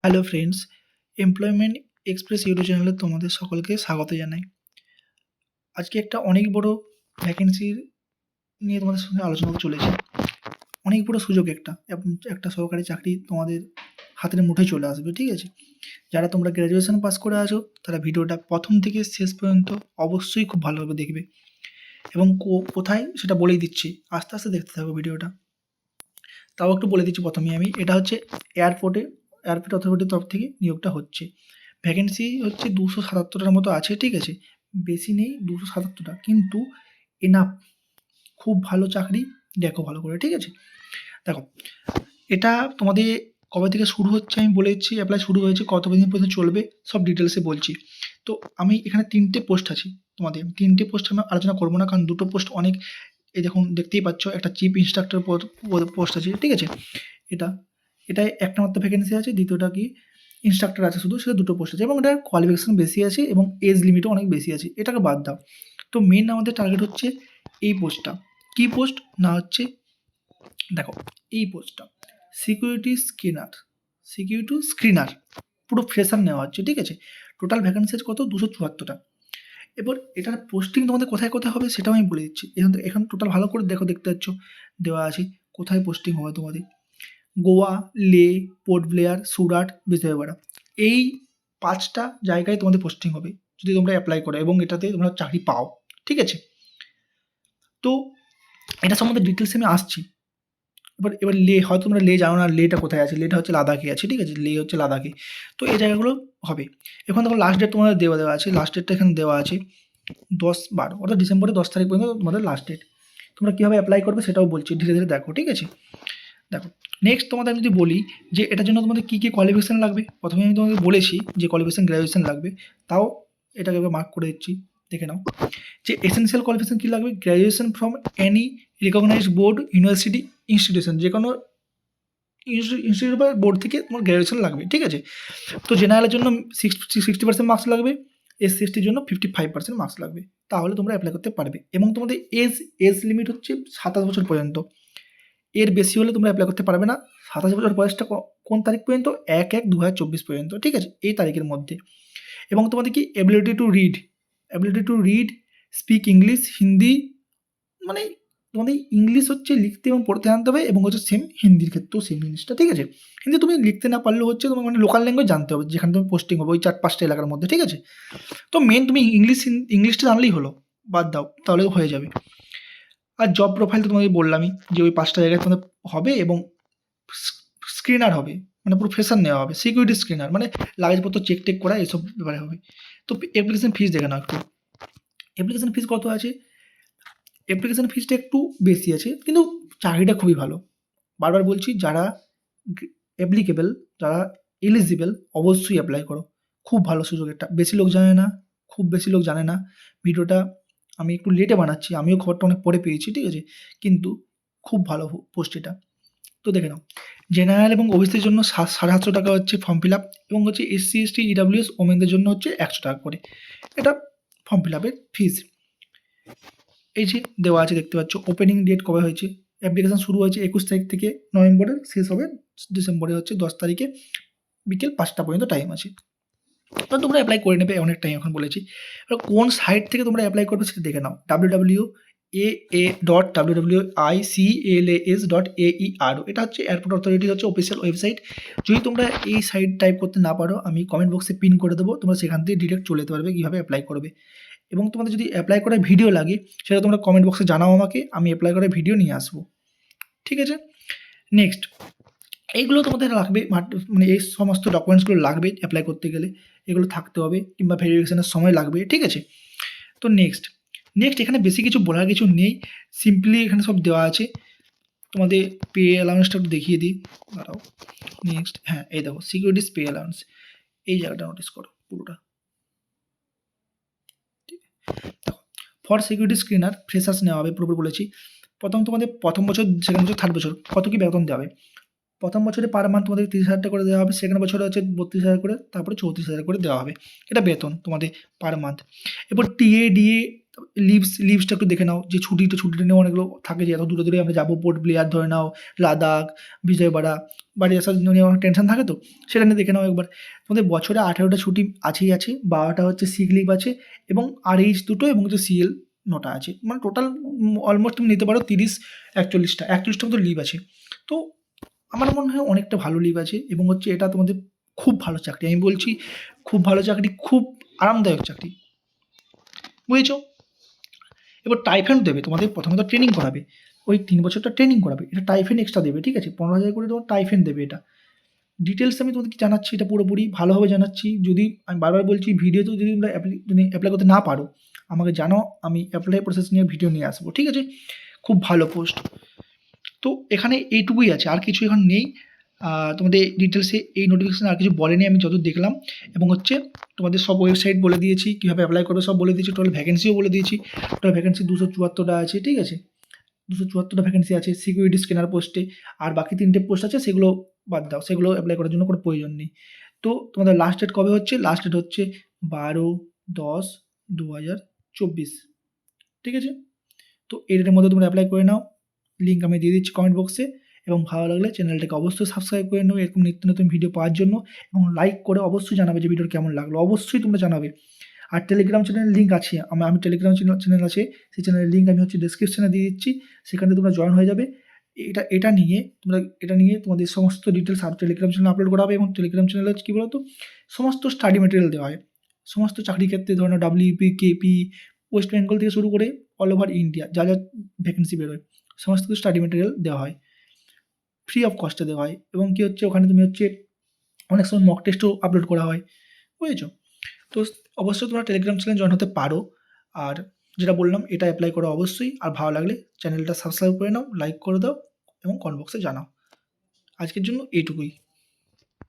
Hello friends, employment express YouTube চ্যানেলে তোমাদের সকলকে স্বাগত জানাই। আজকে একটা অনেক বড় ভ্যাকেন্সি নিয়ে তোমাদের সঙ্গে আলোচনা করতে চলেছি। অনেক বড় সুযোগ একটা এবং একটা সরকারি চাকরি তোমাদের হাতের মুঠোয় চলে আসবে, ঠিক আছে? যারা তোমরা গ্র্যাজুয়েশন পাস করে আছো তারা ভিডিওটা প্রথম থেকে শেষ পর্যন্ত অবশ্যই খুব ভালোভাবে দেখবে এবং কোথায় সেটা বলেই দিচ্ছি, আস্তে আস্তে দেখতে থাকো ভিডিওটা। তাও একটু বলে দিচ্ছি প্রথমেই আমি, এটা হচ্ছে এয়ারপোর্ট অথরিটির তরফ থেকে নিয়োগটা হচ্ছে। ভ্যাকেন্সি হচ্ছে 277টার মতো আছে, ঠিক আছে? বেশি নেই, 277টা, কিন্তু এনাফ, খুব ভালো চাকরি। দেখো ভালো করে, ঠিক আছে? দেখো, এটা তোমাদের কবে থেকে শুরু হচ্ছে আমি বলে দিচ্ছি, অ্যাপ্লাই শুরু হয়েছে, কত দিন পর্যন্ত চলবে সব ডিটেলসে বলছি। তো আমি এখানে 3টে পোস্ট আছে তোমাদের, 3টে পোস্ট আমি আলোচনা করবো না, কারণ 2টো পোস্ট অনেক, এই দেখুন দেখতেই পাচ্ছ, একটা চিফ ইন্সট্রাক্টর পোস্ট আছে, ঠিক আছে? এটা এটায় একটা মাত্র ভ্যাকেন্সি আছে, দ্বিতীয়টা কি ইনস্ট্রাক্টর আছে শুধু, সেটা 2টো পোস্ট আছে এবং এটার কোয়ালিফিকেশন বেশি আছে এবং এজ লিমিটও অনেক বেশি আছে, এটাকে বাদ দাও। তো মেন আমাদের টার্গেট হচ্ছে এই পোস্টটা। কি পোস্ট না হচ্ছে, দেখো এই পোস্টটা সিকিউরিটি স্ক্রিনার, পুরো ফ্রেশার নেওয়া হচ্ছে, ঠিক আছে? টোটাল ভ্যাকেন্সি আছে কত, 274টা। এবার এটার পোস্টিং তোমাদের কোথায় কোথায় হবে সেটাও আমি বলে দিচ্ছি। এখন টোটাল ভালো করে দেখতে পাচ্ছ দেওয়া আছে কোথায় পোস্টিং হবে তোমাদের। গোয়া, লে, পোর্ট ব্লেয়ার, সুরাট, বিজয়ওয়াড়া, এই 5টা জায়গায় তোমাদের পোস্টিং হবে যদি তোমরা অ্যাপ্লাই করো এবং এটাতে তোমরা চাকরি পাও, ঠিক আছে? তো এটা সম্বন্ধে ডিটেলস আমি আসছি। এবার লে, হয়তো তোমরা লে জানো না, লেটা কোথায় আছে। লেটা হচ্ছে লাদাখে আছে, ঠিক আছে? লে হচ্ছে লাদাখে। তো এই জায়গাগুলো হবে। এখন দেখো লাস্ট ডেট তোমাদের দেওয়া আছে, লাস্ট ডেটটা এখানে দেওয়া আছে 10/12, অর্থাৎ ডিসেম্বরের 10 তারিখ পর্যন্ত তোমাদের লাস্ট ডেট। তোমরা কীভাবে অ্যাপ্লাই করবে সেটাও বলছি, ধীরে ধীরে দেখো, ঠিক আছে? দেখো, নেক্সট তোমাদের আমি যদি বলি যে এটার জন্য তোমাদের কী কী কোয়ালিফিকেশান লাগবে, প্রথমে আমি তোমাদের বলেছি যে কোয়ালিফিকেশান গ্র্যাজুয়েশন লাগবে, তাও এটাকে এবার মার্ক করে দিচ্ছি, দেখে নাও। যে এসেনশিয়াল কোয়ালিফিকেশান কী লাগবে, graduation from any recognised board, university, institution, যে কোনো ইনস্টিটিউট বা বোর্ড থেকে তোমার গ্র্যাজুয়েশন লাগবে, ঠিক আছে? তো জেনারেলের জন্য 60% মার্কস লাগবে, SC/STর জন্য 55% মার্কস লাগবে, তাহলে তোমরা অ্যাপ্লাই করতে পারবে। এবং তোমাদের এজ লিমিট হচ্ছে 27 বছর পর্যন্ত, এর বেশি হলে তোমরা অ্যাপ্লাই করতে পারবে না। 27 বছর বয়সটা কোন তারিখ পর্যন্ত, 1/1/2024 পর্যন্ত, ঠিক আছে? এই তারিখের মধ্যে। এবং তোমাদের কি ability to read, speak English, Hindi, মানে তোমাদের ইংলিশ হচ্ছে লিখতে এবং পড়তে জানতে হবে, এবং হচ্ছে সেম হিন্দির ক্ষেত্রেও সেম জিনিসটা, ঠিক আছে? হিন্দি তুমি লিখতে না পারলেও হচ্ছে তোমার মানে লোকাল ল্যাঙ্গুয়েজ জানতে হবে যেখানে তুমি পোস্টিং হবে, ওই 4-5টা এলাকার মধ্যে, ঠিক আছে? তো মেন তুমি ইংলিশটা জানলেই হলো, বাদ দাও তাহলে হয়ে যাবে। আর জব প্রোফাইল তো তোমাকে বললামই যে ওই 5টা জায়গায় তোমাদের হবে এবং স্ক্রিনার হবে, মানে পুরো ফ্রেশার নেওয়া হবে, সিকিউরিটি স্ক্রিনার, মানে লাগেজপত্র চেক করা, এসব ব্যাপারে হবে। তো অ্যাপ্লিকেশন ফিস দেখে নাও একটু, অ্যাপ্লিকেশন ফিস কত আছে। অ্যাপ্লিকেশন ফিসটা একটু বেশি আছে, কিন্তু চাকরিটা খুবই ভালো। বারবার বলছি, যারা অ্যাপ্লিকেবল, যারা এলিজিবল, অবশ্যই অ্যাপ্লাই করো। খুব ভালো সুযোগ একটা, বেশি লোক জানে না, খুব বেশি লোক জানে না। ভিডিওটা আমি একটু লেটে বানাচ্ছি, আমিও খবরটা অনেক পরে পেয়েছি, ঠিক আছে? কিন্তু খুব ভালো পোস্ট এটা। তো দেখে নাও, জেনারেল এবং ওবিসির জন্য 750 টাকা হচ্ছে ফর্ম ফিল আপ, এবং হচ্ছে SC/ST, EWS, ওমেনদের জন্য হচ্ছে 100 টাকা করে, এটা ফর্ম ফিল আপের ফিস। এই যে দেওয়া আছে দেখতে পাচ্ছ, ওপেনিং ডেট কবে হয়েছে, অ্যাপ্লিকেশন শুরু হয়েছে 21 তারিখ থেকে নভেম্বরে, শেষ হবে ডিসেম্বরে হচ্ছে 10 তারিখে, বিকেল 5টা পর্যন্ত টাইম আছে। তো তোমরা অ্যাপ্লাই করে নেবে, অনেক টাইম এখন বলেছি। এবার কোন সাইট থেকে তোমরা অ্যাপ্লাই করবে সেটা দেখে নাও, www.wiclas.aer, এটা হচ্ছে এয়ারপোর্ট অথরিটি হচ্ছে অফিসিয়াল ওয়েবসাইট। যদি তোমরা এই সাইট টাইপ করতে না পারো, আমি কমেন্ট বক্সে পিন করে দেবো, তোমরা সেখান থেকে ডিরেক্ট চলে যেতে পারবে কীভাবে অ্যাপ্লাই করবে। এবং তোমাদের যদি অ্যাপ্লাই করার ভিডিও লাগে সেটা তোমরা কমেন্ট বক্সে জানাও আমাকে, আমি অ্যাপ্লাই করার ভিডিও নিয়ে আসবো, ঠিক আছে? নেক্সট, এইগুলো তোমাদের লাগবে, মানে এই সমস্ত ডকুমেন্টসগুলো লাগবে অ্যাপ্লাই করতে গেলে, এগুলো থাকতে হবে, কিংবা ভেরিফিকেশনের সময় লাগবে, ঠিক আছে? তো নেক্সট এখানে বেশি কিছু বলার কিছু নেই, সিম্পলি এখানে সব দেওয়া আছে। তোমাদের পে অ্যালাউন্সটা একটু দেখিয়ে দিই, দাঁড়াও। নেক্সট, হ্যাঁ এই দেখো, সিকিউরিটিস পে অ্যালাউন্স, এই জায়গাটা নোটিস করো পুরোটা। দেখো, ফর সিকিউরিটি স্ক্রিনার ফ্রেশার্স নেওয়া হবে, পুরোপুরি বলেছি। তোমাদের প্রথম বছর, সেকেন্ড বছর, থার্ড বছর কত কি বেতন দেওয়া হবে। প্রথম বছরে পার মান্থ তোমাদের 30,000 টাকা করে দেওয়া হবে, সেকেন্ড বছরে হচ্ছে 32,000 করে, তারপরে 34,000 করে দেওয়া হবে, এটা বেতন তোমাদের পার মান্থ। এরপর টিএ, ডিএ লিভসটা একটু দেখে নাও, যে ছুটিটা নিয়ে অনেকগুলো থাকে, যে এত দূরে আমরা যাবো, পোর্ট ব্লেয়ার ধরে নাও, লাদাখ, বিজয়বাড়া, বাড়ি আসার নিয়ে অনেক টেনশন থাকে তো, সেটা নিয়ে দেখে নাও একবার। তোমাদের বছরে 18টা ছুটি আছেই আছে, 12টা হচ্ছে সিক লিভ আছে, এবং আরএইচ 2টো এবং হচ্ছে সিএল 9টা আছে। মানে টোটাল অলমোস্ট তুমি নিতে পারো 30-41টা মতো লিভ আছে। তো আমার মনে হয় অনেকটা ভালো লিভ আছে, এবং হচ্ছে এটা তোমাদের খুব ভালো চাকরি। আমি বলছি খুব ভালো চাকরি, খুব আরামদায়ক চাকরি। বুঝেছো? এবার টাইফেন্ড দেবে তোমাদের, প্রথমে তো ট্রেনিং করাবে, ওই 3 বছরটা ট্রেনিং করাবে, এটা টাইফেন্ড এক্সট্রা দেবে, ঠিক আছে? 15,000 করে তোমার টাইফেন্ড দেবে এটা। ডিটেলস আমি তোমাদেরকে জানাচ্ছি, এটা পুরোপুরি ভালোভাবে জানাচ্ছি। যদি আমি বারবার বলছি, ভিডিওতেও যদি তোমরা অ্যাপ্লাই করতে না পারো, আমাকে জানাও, আমি অ্যাপ্লাই প্রসেস নিয়ে ভিডিও নিয়ে আসবো, ঠিক আছে? খুব ভালো পোস্ট। তো এখানে এইটুকুই আছে, আর কিছু এখন নেই। তোমাদের ডিটেলসে এই নোটিফিকেশানে আর কিছু বলেনি আমি যতদূর দেখলাম, এবং হচ্ছে তোমাদের সব ওয়েবসাইট বলে দিয়েছি, কীভাবে অ্যাপ্লাই করবে সব বলে দিয়েছি, টোটাল ভ্যাকেন্সিও বলে দিয়েছি। টোটাল ভ্যাকেন্সি 274টা আছে, ঠিক আছে? 274টা ভ্যাকেন্সি আছে সিকিউরিটি স্ক্যানার পোস্টে। আর বাকি 3টে পোস্ট আছে, সেগুলো বাদ দাও, সেগুলো অ্যাপ্লাই করার জন্য কোনো প্রয়োজন নেই। তো তোমাদের লাস্ট ডেট কবে হচ্ছে? লাস্ট ডেট হচ্ছে 12/10/2024, ঠিক আছে? তো এই ডেটের মধ্যে তোমরা অ্যাপ্লাই করে নাও। লিঙ্ক আমি দিয়ে দিচ্ছি কমেন্ট বক্সে, এবং ভালো লাগলে চ্যানেলটাকে অবশ্যই সাবস্ক্রাইব করে নেবে এরকম নিত্য নতুন ভিডিও পাওয়ার জন্য, এবং লাইক করে অবশ্যই জানাবে যে ভিডিওটা কেমন লাগলো, অবশ্যই তোমরা জানাবে। আর টেলিগ্রাম চ্যানেলের লিঙ্ক আছে, আমি টেলিগ্রাম চ্যানেল আছে, সেই চ্যানেলের লিঙ্ক আমি হচ্ছে ডেসক্রিপশনে দিয়ে দিচ্ছি, সেখানে তোমরা জয়েন হয়ে যাবে। এটা নিয়ে তোমাদের সমস্ত ডিটেলস আর টেলিগ্রাম চ্যানেলে আপলোড করা হবে, এবং টেলিগ্রাম চ্যানেলে হচ্ছে কী বলতো, সমস্ত স্টাডি মেটেরিয়াল দেওয়া হয়, সমস্ত চাকরির ক্ষেত্রে, ধরো WP, KP, ওয়েস্ট বেঙ্গল থেকে শুরু করে অল ওভার ইন্ডিয়া যা ভ্যাকেন্সি বেরোয়, সমস্ত কিছু স্টাডি মেটেরিয়াল দেওয়া হয়, ফ্রি অফ কস্টে দেওয়া হয়। এবং কী হচ্ছে, ওখানে তুমি হচ্ছে অনেক সময় মক টেস্টও আপলোড করা হয়, বুঝেছো? তো অবশ্যই তোমরা টেলিগ্রাম চ্যানেলে জয়েন হতে পারো। আর যেটা বললাম, এটা অ্যাপ্লাই করো অবশ্যই। আর ভালো লাগলে চ্যানেলটা সাবস্ক্রাইব করে নাও, লাইক করে দাও, এবং কমেন্ট বক্সে জানাও। আজকের জন্য এইটুকুই।